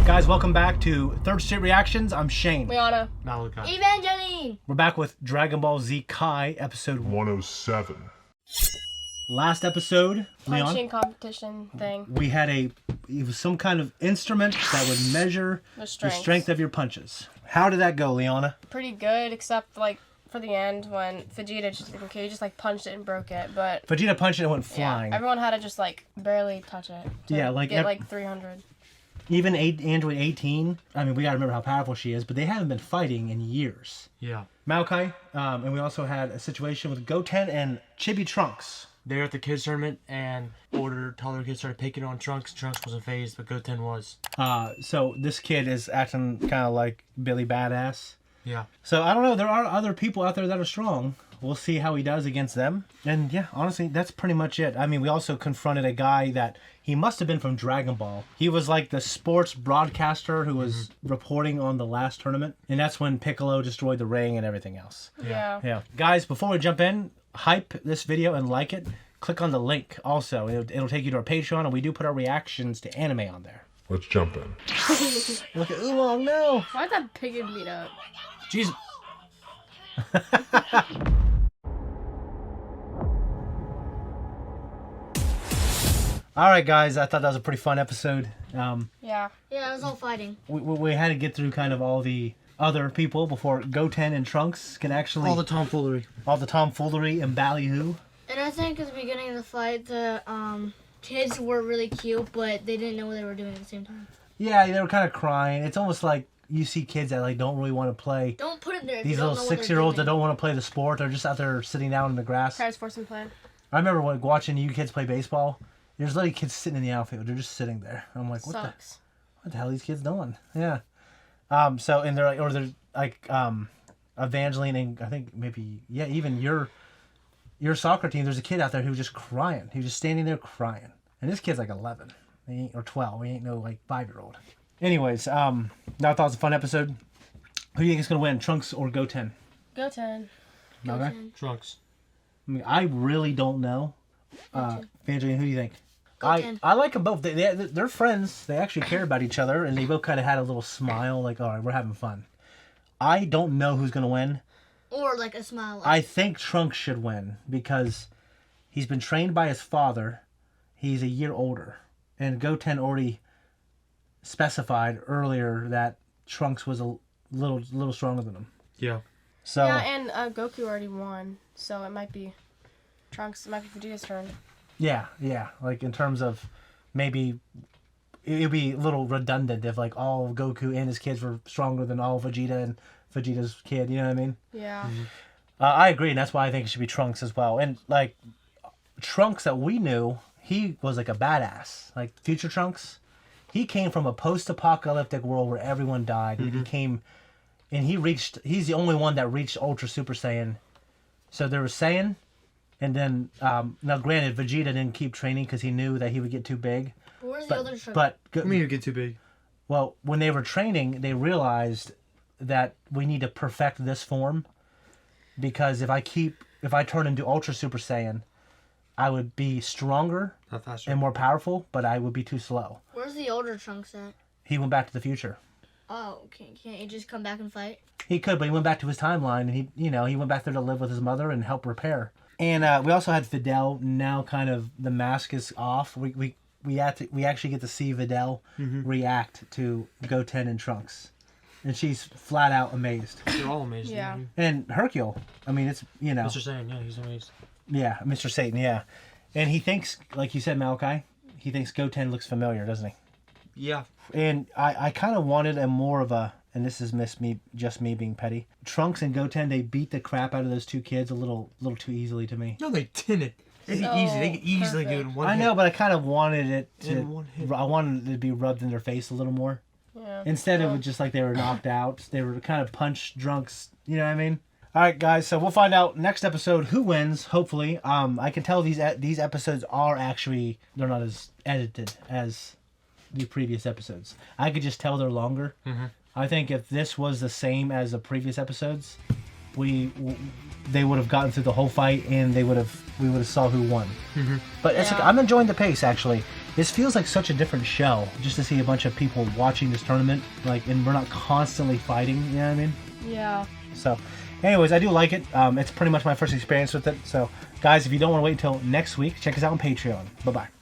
Guys, welcome back to Third Street Reactions. I'm Shane. Liana. Malachi. Evangeline. We're back with Dragon Ball Z Kai, episode 107. Last episode, Leon, Punching competition thing. we had it was some kind of instrument that would measure the strength of your punches. How did that go, Liana? Pretty good, except like for the end when Vegeta just like punched it and broke it. But Vegeta punched it and went flying. yeah, everyone had to just like barely touch it. Yeah, like get like 300. Even Android 18, I mean, we gotta remember how powerful she is, but they haven't been fighting in years. Yeah. Malachi, and we also had a situation with Goten and Chibi Trunks. They were at the kids tournament and older, taller kids started picking on Trunks. Trunks wasn't phased, but Goten was. So this kid is acting kind of like Billy Badass. Yeah. So I don't know, there are other people out there that are strong. We'll see how he does against them. And yeah, honestly, that's pretty much it. I mean, we also confronted a guy that he must have been from Dragon Ball. He was like the sports broadcaster who was reporting on the last tournament. And that's when Piccolo destroyed the ring and everything else. Yeah. Guys, before we jump in, hype this video and like it. Click on the link also. It'll take you to our Patreon, and we do put our reactions to anime on there. Let's jump in. Look at Oolong, no! Why'd that pig beat up? Jeez. Alright guys, I thought that was a pretty fun episode. Yeah, it was all fighting. We had to get through kind of all the other people before Goten and Trunks can actually... All the tomfoolery. All the tomfoolery and ballyhoo. And I think at the beginning of the fight, the kids were really cute, but they didn't know what they were doing at the same time. Yeah, they were kind of crying. It's almost like you see kids that like don't really want to play. Don't put it there. These little 6-year-olds that don't want to play the sport. They're just out there sitting down in the grass. parents force him plan. I remember watching you kids play baseball. There's little kids sitting in the outfield. They're just sitting there. I'm like, what the hell are these kids doing? Yeah. So and they're like Evangeline and I think maybe even your soccer team. There's a kid out there who was just crying. He was just standing there crying. And this kid's like 11, or 12. He ain't no like 5-year-old. Anyways, now I thought it was a fun episode. Who do you think is gonna win, Trunks or Goten? Goten. Okay. Trunks. I mean, I really don't know. Evangeline, who do you think? Goten. I like them both. They're friends. They actually care about each other, and they both kind of had a little smile, like, all right, we're having fun. I don't know who's gonna win. Or like a smile. I think Trunks should win because he's been trained by his father. He's a year older, and Goten already specified earlier that Trunks was a little stronger than him. Yeah. So Yeah, and Goku already won, so it might be Trunks. It might be Vegeta's turn. yeah. Like in terms of maybe it'd be a little redundant if like all of Goku and his kids were stronger than all of Vegeta and Vegeta's kid. You know what I mean? Yeah. I agree, and that's why I think it should be Trunks as well. And like Trunks that we knew, he was like a badass. Like Future Trunks, he came from a post-apocalyptic world where everyone died. He became, and he's the only one that reached Ultra Super Saiyan. So there was Saiyan, and then now granted, Vegeta didn't keep training because he knew that he would get too big. But where's the other Trunks? But I mean, you get too big. well, when they were training, they realized that we need to perfect this form because if I turn into Ultra Super Saiyan, I would be stronger Not faster. and more powerful, but I would be too slow. Where's the older Trunks at? He went back to the future. Oh, can't he just come back and fight? He could, but he went back to his timeline, and he went back there to live with his mother and help repair. And we also had Videl. Now, kind of the mask is off. We actually get to see Videl react to Goten and Trunks, and she's flat out amazed. They're all amazing. Yeah. And Hercule, I mean, it's Mr. Saiyan, yeah, he's amazing. Yeah, Mr. Satan, yeah. And he thinks, like you said, Malachi, he thinks Goten looks familiar, doesn't he? Yeah. And I kind of wanted a more of a, and this is just me being petty. Trunks and Goten, they beat the crap out of those two kids a little too easily to me. No, they didn't. It's easy. They could easily do it in one I hit. know, but I kind of wanted it In one hit. I wanted it to be rubbed in their face a little more. Yeah. Instead of it just like they were knocked out. They were kind of punch drunks, you know what I mean? All right, guys, so we'll find out next episode who wins, hopefully. I can tell these episodes are actually, they're not as edited as the previous episodes. I could just tell they're longer. I think if this was the same as the previous episodes, they would have gotten through the whole fight and we would have saw who won. But it's Yeah. I'm enjoying the pace, actually. this feels like such a different show just to see a bunch of people watching this tournament, like, and we're not constantly fighting. You know what I mean? Yeah. So, anyways, I do like it. It's pretty much my first experience with it. So, guys, if you don't want to wait till next week, check us out on Patreon. Bye bye.